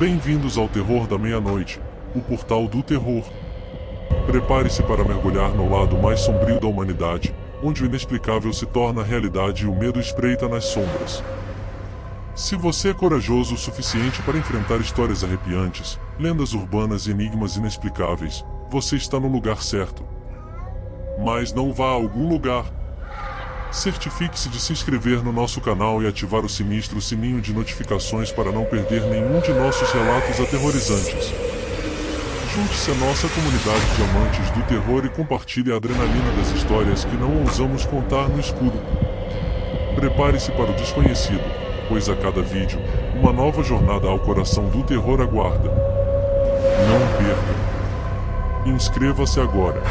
Bem-vindos ao Terror da Meia-Noite, o portal do terror. Prepare-se para mergulhar no lado mais sombrio da humanidade, onde o inexplicável se torna realidade e o medo espreita nas sombras. Se você é corajoso o suficiente para enfrentar histórias arrepiantes, lendas urbanas e enigmas inexplicáveis, você está no lugar certo. Mas não vá a algum lugar. Certifique-se de se inscrever no nosso canal e ativar o sinistro sininho de notificações para não perder nenhum de nossos relatos aterrorizantes. Junte-se à nossa comunidade de amantes do terror e compartilhe a adrenalina das histórias que não ousamos contar no escuro. Prepare-se para o desconhecido, pois a cada vídeo, uma nova jornada ao coração do terror aguarda. Não perca! Inscreva-se agora!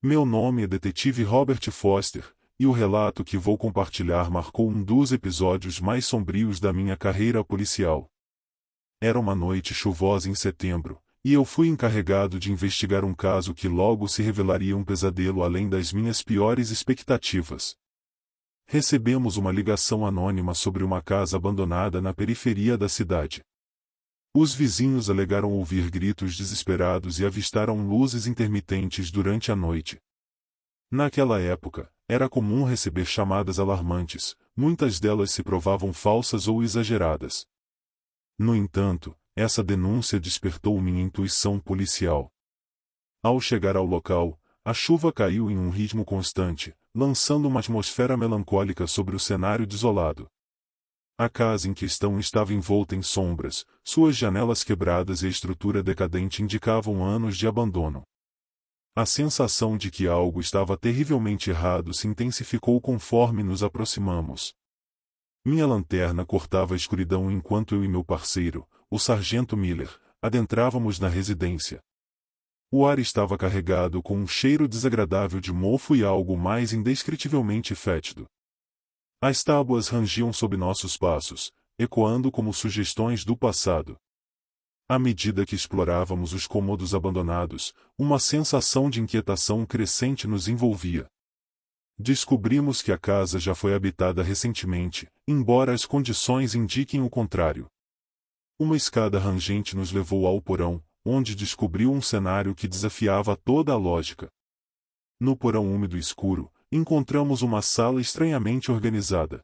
Meu nome é Detetive Robert Foster, e o relato que vou compartilhar marcou um dos episódios mais sombrios da minha carreira policial. Era uma noite chuvosa em setembro, e eu fui encarregado de investigar um caso que logo se revelaria um pesadelo além das minhas piores expectativas. Recebemos uma ligação anônima sobre uma casa abandonada na periferia da cidade. Os vizinhos alegaram ouvir gritos desesperados e avistaram luzes intermitentes durante a noite. Naquela época, era comum receber chamadas alarmantes, muitas delas se provavam falsas ou exageradas. No entanto, essa denúncia despertou minha intuição policial. Ao chegar ao local, a chuva caiu em um ritmo constante, lançando uma atmosfera melancólica sobre o cenário desolado. A casa em questão estava envolta em sombras, suas janelas quebradas e a estrutura decadente indicavam anos de abandono. A sensação de que algo estava terrivelmente errado se intensificou conforme nos aproximamos. Minha lanterna cortava a escuridão enquanto eu e meu parceiro, o sargento Miller, adentrávamos na residência. O ar estava carregado com um cheiro desagradável de mofo e algo mais indescritivelmente fétido. As tábuas rangiam sob nossos passos, ecoando como sugestões do passado. À medida que explorávamos os cômodos abandonados, uma sensação de inquietação crescente nos envolvia. Descobrimos que a casa já foi habitada recentemente, embora as condições indiquem o contrário. Uma escada rangente nos levou ao porão, onde descobriu um cenário que desafiava toda a lógica. No porão úmido e escuro, encontramos uma sala estranhamente organizada.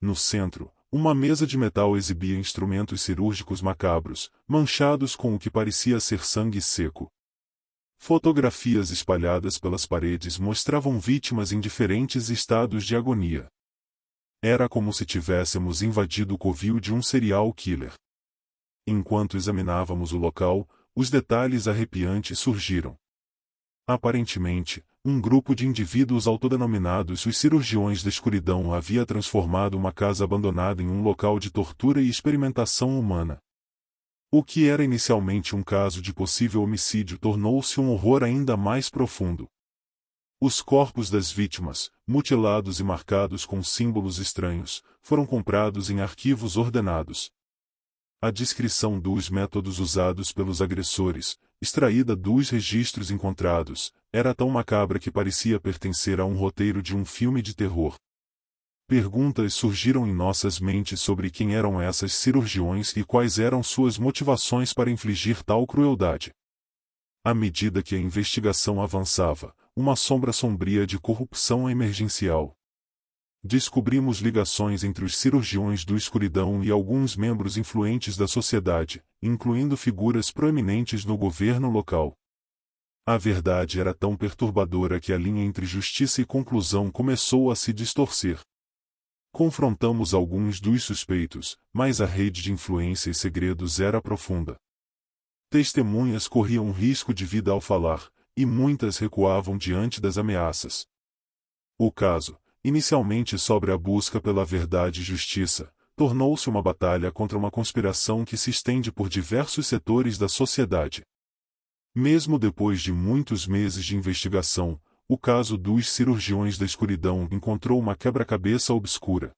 No centro, uma mesa de metal exibia instrumentos cirúrgicos macabros, manchados com o que parecia ser sangue seco. Fotografias espalhadas pelas paredes mostravam vítimas em diferentes estados de agonia. Era como se tivéssemos invadido o covil de um serial killer. Enquanto examinávamos o local, os detalhes arrepiantes surgiram. Aparentemente, um grupo de indivíduos autodenominados os cirurgiões da escuridão havia transformado uma casa abandonada em um local de tortura e experimentação humana. O que era inicialmente um caso de possível homicídio tornou-se um horror ainda mais profundo. Os corpos das vítimas, mutilados e marcados com símbolos estranhos, foram comprados em arquivos ordenados. A descrição dos métodos usados pelos agressores, extraída dos registros encontrados, era tão macabra que parecia pertencer a um roteiro de um filme de terror. Perguntas surgiram em nossas mentes sobre quem eram essas cirurgiões e quais eram suas motivações para infligir tal crueldade. À medida que a investigação avançava, uma sombra sombria de corrupção emergencial. Descobrimos ligações entre os cirurgiões do escuridão e alguns membros influentes da sociedade, incluindo figuras proeminentes no governo local. A verdade era tão perturbadora que a linha entre justiça e conclusão começou a se distorcer. Confrontamos alguns dos suspeitos, mas a rede de influência e segredos era profunda. Testemunhas corriam risco de vida ao falar, e muitas recuavam diante das ameaças. O caso, inicialmente sobre a busca pela verdade e justiça, tornou-se uma batalha contra uma conspiração que se estende por diversos setores da sociedade. Mesmo depois de muitos meses de investigação, o caso dos cirurgiões da escuridão encontrou uma quebra-cabeça obscura.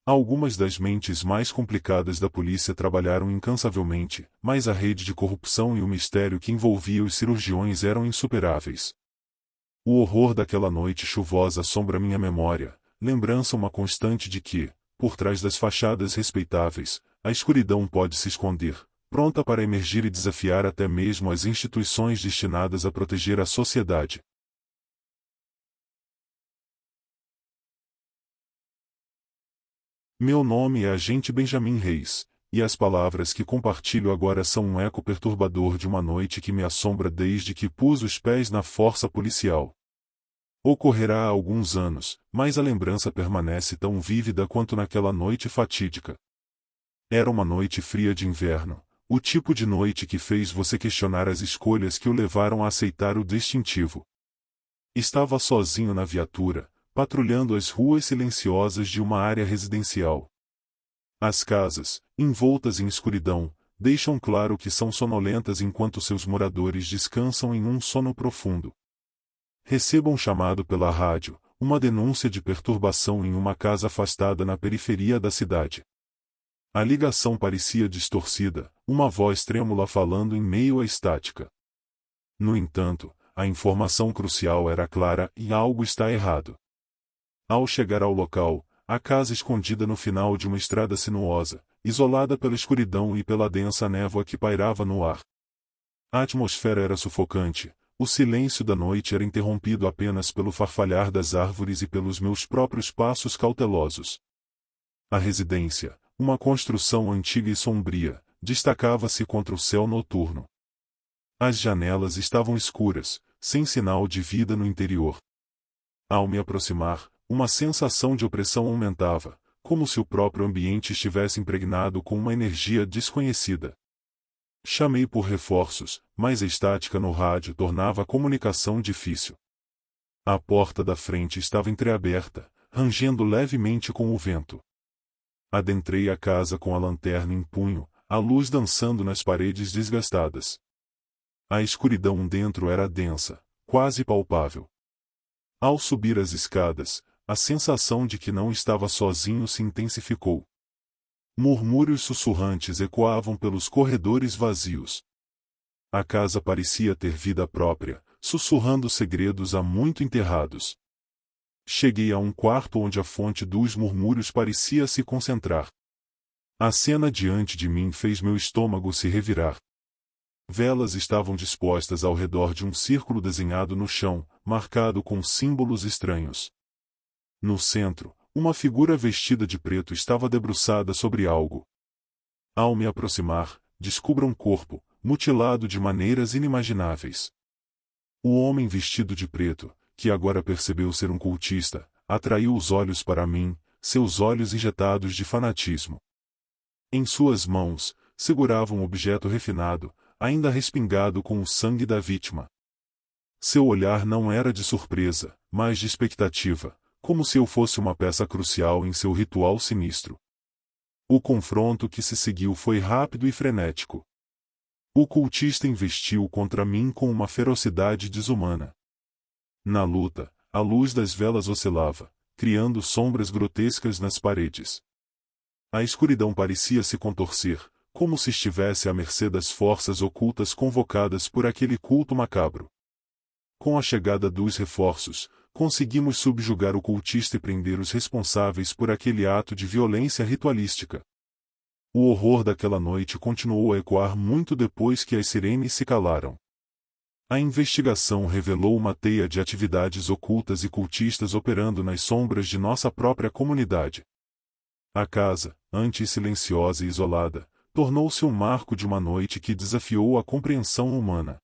Algumas das mentes mais complicadas da polícia trabalharam incansavelmente, mas a rede de corrupção e o mistério que envolvia os cirurgiões eram insuperáveis. O horror daquela noite chuvosa assombra minha memória, lembrança uma constante de que, por trás das fachadas respeitáveis, a escuridão pode se esconder, pronta para emergir e desafiar até mesmo as instituições destinadas a proteger a sociedade. Meu nome é Agente Benjamin Reis, e as palavras que compartilho agora são um eco perturbador de uma noite que me assombra desde que pus os pés na força policial. Ocorrerá há alguns anos, mas a lembrança permanece tão vívida quanto naquela noite fatídica. Era uma noite fria de inverno, o tipo de noite que fez você questionar as escolhas que o levaram a aceitar o distintivo. Estava sozinho na viatura, patrulhando as ruas silenciosas de uma área residencial. As casas, envoltas em escuridão, deixam claro que são sonolentas enquanto seus moradores descansam em um sono profundo. Recebo um chamado pela rádio, uma denúncia de perturbação em uma casa afastada na periferia da cidade. A ligação parecia distorcida, uma voz trêmula falando em meio à estática. No entanto, a informação crucial era clara e algo está errado. Ao chegar ao local, a casa escondida no final de uma estrada sinuosa, isolada pela escuridão e pela densa névoa que pairava no ar. A atmosfera era sufocante, o silêncio da noite era interrompido apenas pelo farfalhar das árvores e pelos meus próprios passos cautelosos. A residência, uma construção antiga e sombria, destacava-se contra o céu noturno. As janelas estavam escuras, sem sinal de vida no interior. Ao me aproximar, uma sensação de opressão aumentava, como se o próprio ambiente estivesse impregnado com uma energia desconhecida. Chamei por reforços, mas a estática no rádio tornava a comunicação difícil. A porta da frente estava entreaberta, rangendo levemente com o vento. Adentrei a casa com a lanterna em punho, a luz dançando nas paredes desgastadas. A escuridão dentro era densa, quase palpável. Ao subir as escadas, a sensação de que não estava sozinho se intensificou. Murmúrios sussurrantes ecoavam pelos corredores vazios. A casa parecia ter vida própria, sussurrando segredos há muito enterrados. Cheguei a um quarto onde a fonte dos murmúrios parecia se concentrar. A cena diante de mim fez meu estômago se revirar. Velas estavam dispostas ao redor de um círculo desenhado no chão, marcado com símbolos estranhos. No centro, uma figura vestida de preto estava debruçada sobre algo. Ao me aproximar, descubro um corpo, mutilado de maneiras inimagináveis. O homem vestido de preto, que agora percebeu ser um cultista, atraiu os olhos para mim, seus olhos injetados de fanatismo. Em suas mãos, segurava um objeto refinado, ainda respingado com o sangue da vítima. Seu olhar não era de surpresa, mas de expectativa, como se eu fosse uma peça crucial em seu ritual sinistro. O confronto que se seguiu foi rápido e frenético. O cultista investiu contra mim com uma ferocidade desumana. Na luta, a luz das velas oscilava, criando sombras grotescas nas paredes. A escuridão parecia se contorcer, como se estivesse à mercê das forças ocultas convocadas por aquele culto macabro. Com a chegada dos reforços, conseguimos subjugar o cultista e prender os responsáveis por aquele ato de violência ritualística. O horror daquela noite continuou a ecoar muito depois que as sirenes se calaram. A investigação revelou uma teia de atividades ocultas e cultistas operando nas sombras de nossa própria comunidade. A casa, antes silenciosa e isolada, tornou-se um marco de uma noite que desafiou a compreensão humana.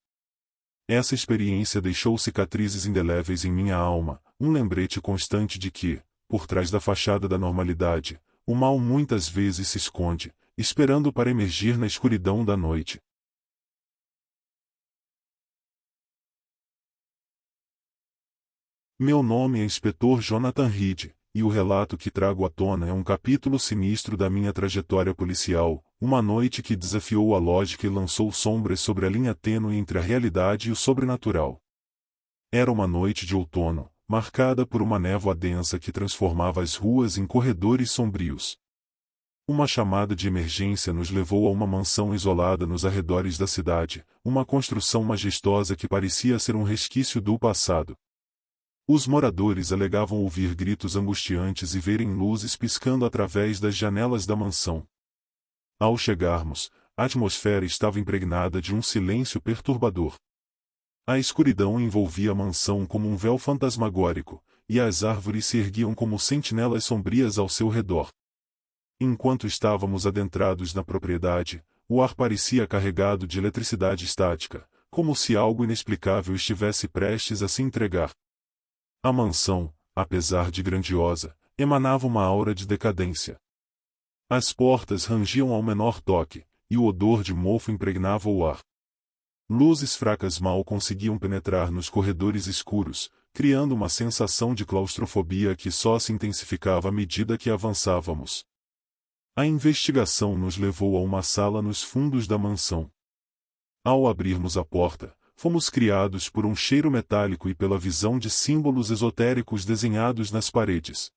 Essa experiência deixou cicatrizes indeléveis em minha alma, um lembrete constante de que, por trás da fachada da normalidade, o mal muitas vezes se esconde, esperando para emergir na escuridão da noite. Meu nome é Inspetor Jonathan Reed, e o relato que trago à tona é um capítulo sinistro da minha trajetória policial, uma noite que desafiou a lógica e lançou sombras sobre a linha tênue entre a realidade e o sobrenatural. Era uma noite de outono, marcada por uma névoa densa que transformava as ruas em corredores sombrios. Uma chamada de emergência nos levou a uma mansão isolada nos arredores da cidade, uma construção majestosa que parecia ser um resquício do passado. Os moradores alegavam ouvir gritos angustiantes e verem luzes piscando através das janelas da mansão. Ao chegarmos, a atmosfera estava impregnada de um silêncio perturbador. A escuridão envolvia a mansão como um véu fantasmagórico, e as árvores se erguiam como sentinelas sombrias ao seu redor. Enquanto estávamos adentrados na propriedade, o ar parecia carregado de eletricidade estática, como se algo inexplicável estivesse prestes a se entregar. A mansão, apesar de grandiosa, emanava uma aura de decadência. As portas rangiam ao menor toque, e o odor de mofo impregnava o ar. Luzes fracas mal conseguiam penetrar nos corredores escuros, criando uma sensação de claustrofobia que só se intensificava à medida que avançávamos. A investigação nos levou a uma sala nos fundos da mansão. Ao abrirmos a porta, fomos criados por um cheiro metálico e pela visão de símbolos esotéricos desenhados nas paredes.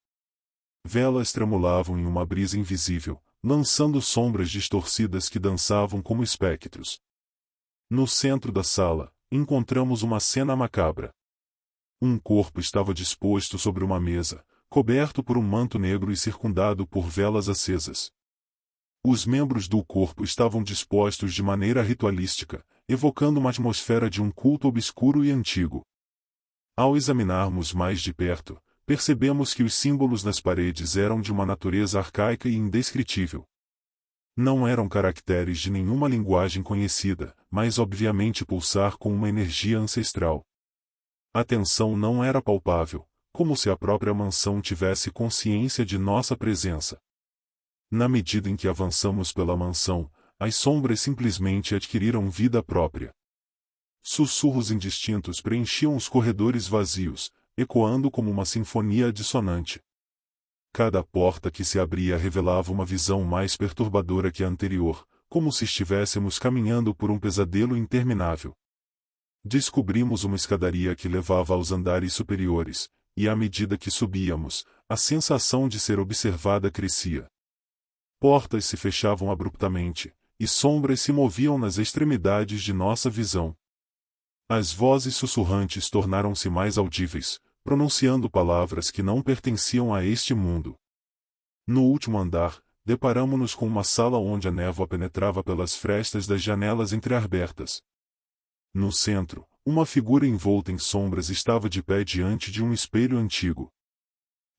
Velas tremulavam em uma brisa invisível, lançando sombras distorcidas que dançavam como espectros. No centro da sala, encontramos uma cena macabra. Um corpo estava disposto sobre uma mesa, coberto por um manto negro e circundado por velas acesas. Os membros do corpo estavam dispostos de maneira ritualística, evocando uma atmosfera de um culto obscuro e antigo. Ao examinarmos mais de perto, percebemos que os símbolos nas paredes eram de uma natureza arcaica e indescritível. Não eram caracteres de nenhuma linguagem conhecida, mas obviamente pulsar com uma energia ancestral. A tensão não era palpável, como se a própria mansão tivesse consciência de nossa presença. Na medida em que avançamos pela mansão, as sombras simplesmente adquiriram vida própria. Sussurros indistintos preenchiam os corredores vazios, ecoando como uma sinfonia dissonante. Cada porta que se abria revelava uma visão mais perturbadora que a anterior, como se estivéssemos caminhando por um pesadelo interminável. Descobrimos uma escadaria que levava aos andares superiores, e à medida que subíamos, a sensação de ser observada crescia. Portas se fechavam abruptamente, e sombras se moviam nas extremidades de nossa visão. As vozes sussurrantes tornaram-se mais audíveis, pronunciando palavras que não pertenciam a este mundo. No último andar, deparamo-nos com uma sala onde a névoa penetrava pelas frestas das janelas entreabertas. No centro, uma figura envolta em sombras estava de pé diante de um espelho antigo.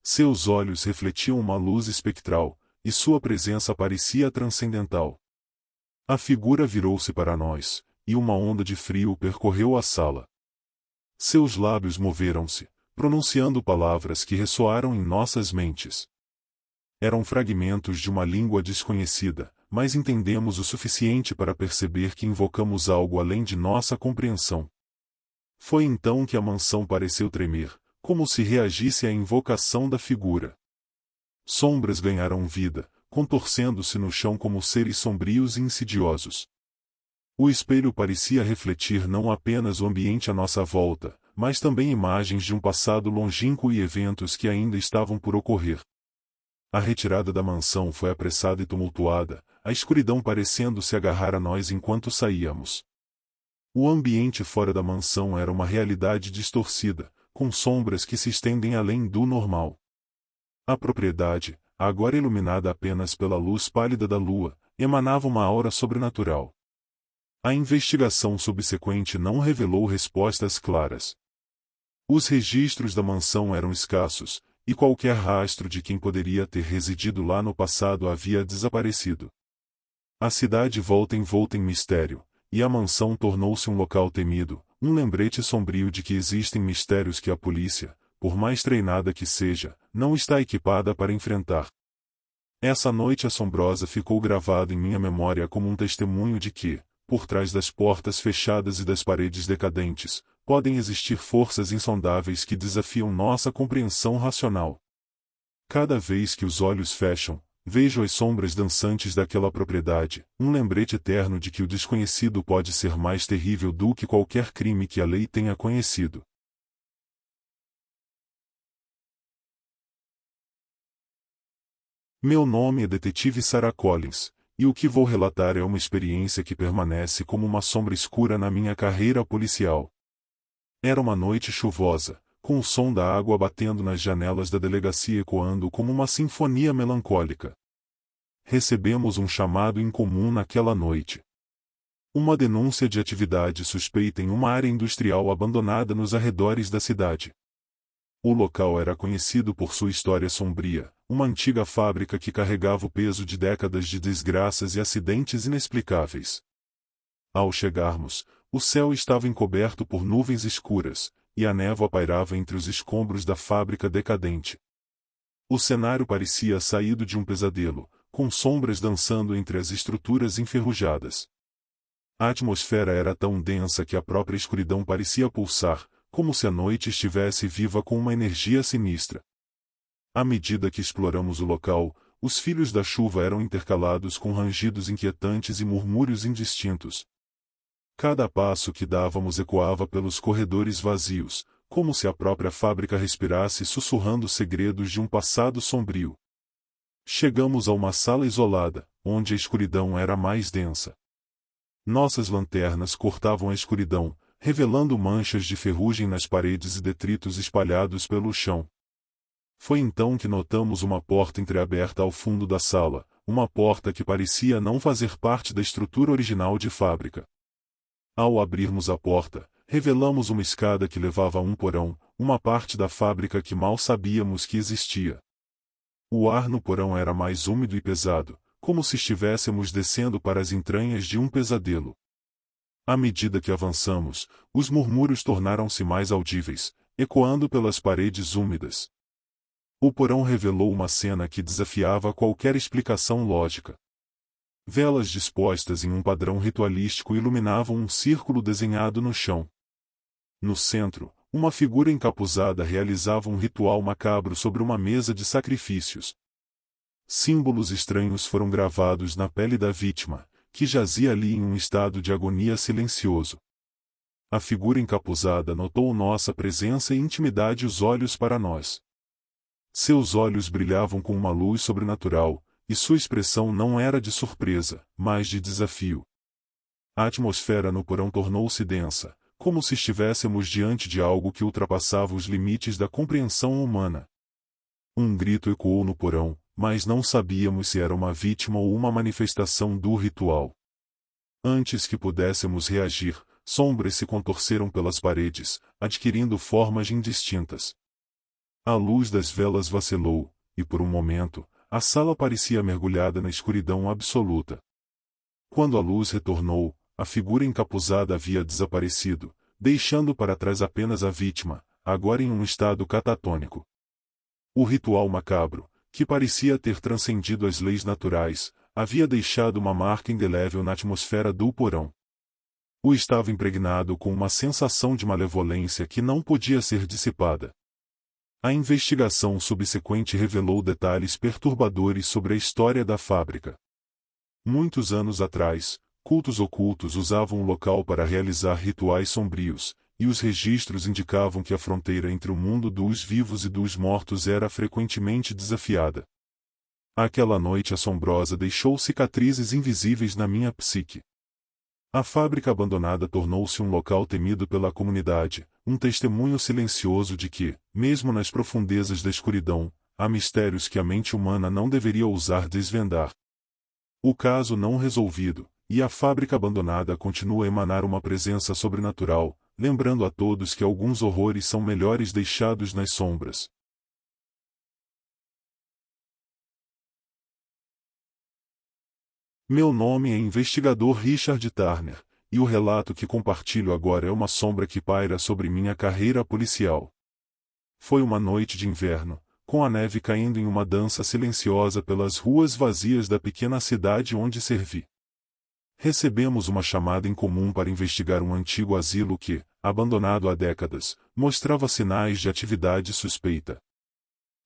Seus olhos refletiam uma luz espectral, e sua presença parecia transcendental. A figura virou-se para nós, e uma onda de frio percorreu a sala. Seus lábios moveram-se, pronunciando palavras que ressoaram em nossas mentes. Eram fragmentos de uma língua desconhecida, mas entendemos o suficiente para perceber que invocamos algo além de nossa compreensão. Foi então que a mansão pareceu tremer, como se reagisse à invocação da figura. Sombras ganharam vida, contorcendo-se no chão como seres sombrios e insidiosos. O espelho parecia refletir não apenas o ambiente à nossa volta, mas também imagens de um passado longínquo e eventos que ainda estavam por ocorrer. A retirada da mansão foi apressada e tumultuada, a escuridão parecendo se agarrar a nós enquanto saíamos. O ambiente fora da mansão era uma realidade distorcida, com sombras que se estendem além do normal. A propriedade, agora iluminada apenas pela luz pálida da lua, emanava uma aura sobrenatural. A investigação subsequente não revelou respostas claras. Os registros da mansão eram escassos, e qualquer rastro de quem poderia ter residido lá no passado havia desaparecido. A cidade volta envolta em mistério, e a mansão tornou-se um local temido, um lembrete sombrio de que existem mistérios que a polícia, por mais treinada que seja, não está equipada para enfrentar. Essa noite assombrosa ficou gravada em minha memória como um testemunho de que, por trás das portas fechadas e das paredes decadentes, podem existir forças insondáveis que desafiam nossa compreensão racional. Cada vez que os olhos fecham, vejo as sombras dançantes daquela propriedade, um lembrete eterno de que o desconhecido pode ser mais terrível do que qualquer crime que a lei tenha conhecido. Meu nome é Detetive Sarah Collins, e o que vou relatar é uma experiência que permanece como uma sombra escura na minha carreira policial. Era uma noite chuvosa, com o som da água batendo nas janelas da delegacia ecoando como uma sinfonia melancólica. Recebemos um chamado incomum naquela noite. Uma denúncia de atividade suspeita em uma área industrial abandonada nos arredores da cidade. O local era conhecido por sua história sombria, uma antiga fábrica que carregava o peso de décadas de desgraças e acidentes inexplicáveis. Ao chegarmos, o céu estava encoberto por nuvens escuras, e a névoa pairava entre os escombros da fábrica decadente. O cenário parecia saído de um pesadelo, com sombras dançando entre as estruturas enferrujadas. A atmosfera era tão densa que a própria escuridão parecia pulsar, como se a noite estivesse viva com uma energia sinistra. À medida que exploramos o local, os filhos da chuva eram intercalados com rangidos inquietantes e murmúrios indistintos. Cada passo que dávamos ecoava pelos corredores vazios, como se a própria fábrica respirasse sussurrando segredos de um passado sombrio. Chegamos a uma sala isolada, onde a escuridão era mais densa. Nossas lanternas cortavam a escuridão, revelando manchas de ferrugem nas paredes e detritos espalhados pelo chão. Foi então que notamos uma porta entreaberta ao fundo da sala, uma porta que parecia não fazer parte da estrutura original de fábrica. Ao abrirmos a porta, revelamos uma escada que levava a um porão, uma parte da fábrica que mal sabíamos que existia. O ar no porão era mais úmido e pesado, como se estivéssemos descendo para as entranhas de um pesadelo. À medida que avançamos, os murmúrios tornaram-se mais audíveis, ecoando pelas paredes úmidas. O porão revelou uma cena que desafiava qualquer explicação lógica. Velas dispostas em um padrão ritualístico iluminavam um círculo desenhado no chão. No centro, uma figura encapuzada realizava um ritual macabro sobre uma mesa de sacrifícios. Símbolos estranhos foram gravados na pele da vítima, que jazia ali em um estado de agonia silencioso. A figura encapuzada notou nossa presença e intimidade os olhos para nós. Seus olhos brilhavam com uma luz sobrenatural, e sua expressão não era de surpresa, mas de desafio. A atmosfera no porão tornou-se densa, como se estivéssemos diante de algo que ultrapassava os limites da compreensão humana. Um grito ecoou no porão, mas não sabíamos se era uma vítima ou uma manifestação do ritual. Antes que pudéssemos reagir, sombras se contorceram pelas paredes, adquirindo formas indistintas. A luz das velas vacilou, e por um momento, a sala parecia mergulhada na escuridão absoluta. Quando a luz retornou, a figura encapuzada havia desaparecido, deixando para trás apenas a vítima, agora em um estado catatônico. O ritual macabro, que parecia ter transcendido as leis naturais, havia deixado uma marca indelével na atmosfera do porão. O estava impregnado com uma sensação de malevolência que não podia ser dissipada. A investigação subsequente revelou detalhes perturbadores sobre a história da fábrica. Muitos anos atrás, cultos ocultos usavam o local para realizar rituais sombrios, e os registros indicavam que a fronteira entre o mundo dos vivos e dos mortos era frequentemente desafiada. Aquela noite assombrosa deixou cicatrizes invisíveis na minha psique. A fábrica abandonada tornou-se um local temido pela comunidade, um testemunho silencioso de que, mesmo nas profundezas da escuridão, há mistérios que a mente humana não deveria ousar desvendar. O caso não resolvido, e a fábrica abandonada continua a emanar uma presença sobrenatural, lembrando a todos que alguns horrores são melhores deixados nas sombras. Meu nome é investigador Richard Turner, e o relato que compartilho agora é uma sombra que paira sobre minha carreira policial. Foi uma noite de inverno, com a neve caindo em uma dança silenciosa pelas ruas vazias da pequena cidade onde servi. Recebemos uma chamada em comum para investigar um antigo asilo que, abandonado há décadas, mostrava sinais de atividade suspeita.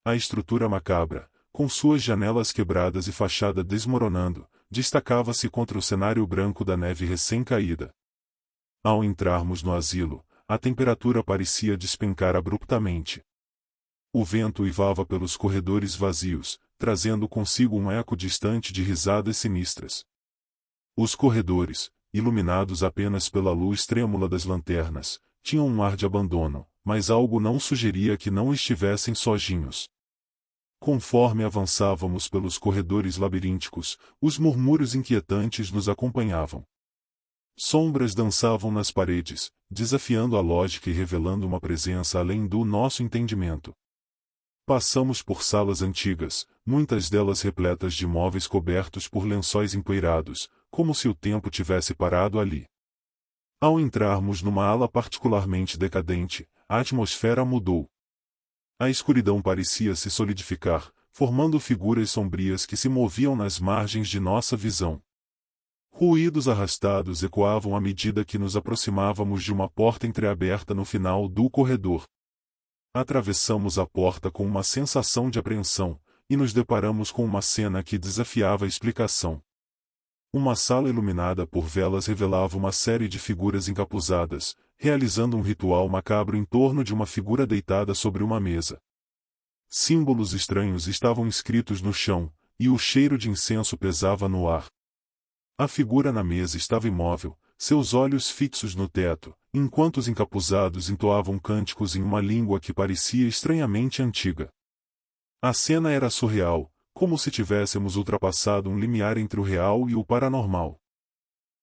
A estrutura macabra, com suas janelas quebradas e fachada desmoronando, destacava-se contra o cenário branco da neve recém-caída. Ao entrarmos no asilo, a temperatura parecia despencar abruptamente. O vento uivava pelos corredores vazios, trazendo consigo um eco distante de risadas sinistras. Os corredores, iluminados apenas pela luz trêmula das lanternas, tinham um ar de abandono, mas algo não sugeria que não estivessem sozinhos. Conforme avançávamos pelos corredores labirínticos, os murmúrios inquietantes nos acompanhavam. Sombras dançavam nas paredes, desafiando a lógica e revelando uma presença além do nosso entendimento. Passamos por salas antigas, muitas delas repletas de móveis cobertos por lençóis empoeirados, como se o tempo tivesse parado ali. Ao entrarmos numa ala particularmente decadente, a atmosfera mudou. A escuridão parecia se solidificar, formando figuras sombrias que se moviam nas margens de nossa visão. Ruídos arrastados ecoavam à medida que nos aproximávamos de uma porta entreaberta no final do corredor. Atravessamos a porta com uma sensação de apreensão, e nos deparamos com uma cena que desafiava a explicação. Uma sala iluminada por velas revelava uma série de figuras encapuzadas, realizando um ritual macabro em torno de uma figura deitada sobre uma mesa. Símbolos estranhos estavam escritos no chão, e o cheiro de incenso pesava no ar. A figura na mesa estava imóvel, seus olhos fixos no teto, enquanto os encapuzados entoavam cânticos em uma língua que parecia estranhamente antiga. A cena era surreal, como se tivéssemos ultrapassado um limiar entre o real e o paranormal.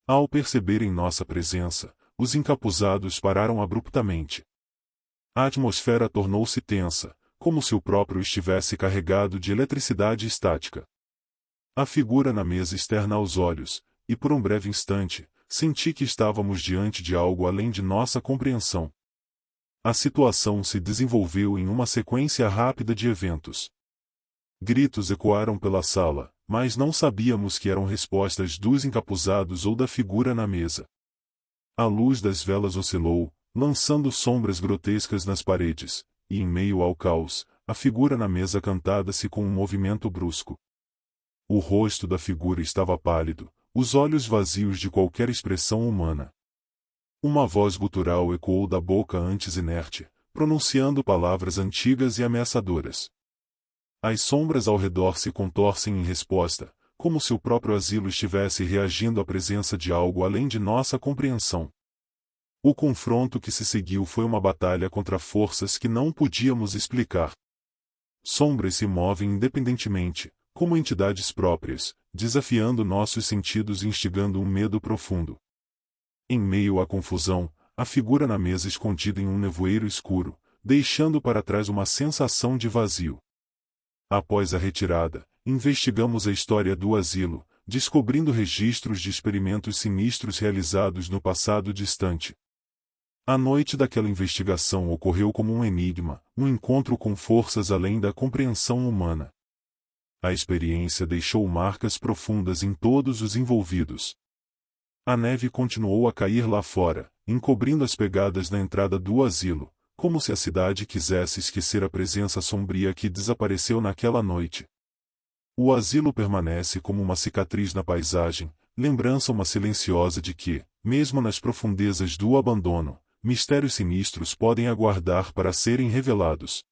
Ao perceberem nossa presença, os encapuzados pararam abruptamente. A atmosfera tornou-se tensa, como se o próprio estivesse carregado de eletricidade estática. A figura na mesa externa aos olhos, e por um breve instante, senti que estávamos diante de algo além de nossa compreensão. A situação se desenvolveu em uma sequência rápida de eventos. Gritos ecoaram pela sala, mas não sabíamos que eram respostas dos encapuzados ou da figura na mesa. A luz das velas oscilou, lançando sombras grotescas nas paredes, e em meio ao caos, a figura na mesa cantada-se com um movimento brusco. O rosto da figura estava pálido, os olhos vazios de qualquer expressão humana. Uma voz gutural ecoou da boca antes inerte, pronunciando palavras antigas e ameaçadoras. As sombras ao redor se contorcem em resposta, como se o próprio asilo estivesse reagindo à presença de algo além de nossa compreensão. O confronto que se seguiu foi uma batalha contra forças que não podíamos explicar. Sombras se movem independentemente, como entidades próprias, desafiando nossos sentidos e instigando um medo profundo. Em meio à confusão, a figura na mesa escondida em um nevoeiro escuro, deixando para trás uma sensação de vazio. Após a retirada, investigamos a história do asilo, descobrindo registros de experimentos sinistros realizados no passado distante. A noite daquela investigação ocorreu como um enigma, um encontro com forças além da compreensão humana. A experiência deixou marcas profundas em todos os envolvidos. A neve continuou a cair lá fora, encobrindo as pegadas na entrada do asilo, como se a cidade quisesse esquecer a presença sombria que desapareceu naquela noite. O asilo permanece como uma cicatriz na paisagem, lembrança uma silenciosa de que, mesmo nas profundezas do abandono, mistérios sinistros podem aguardar para serem revelados.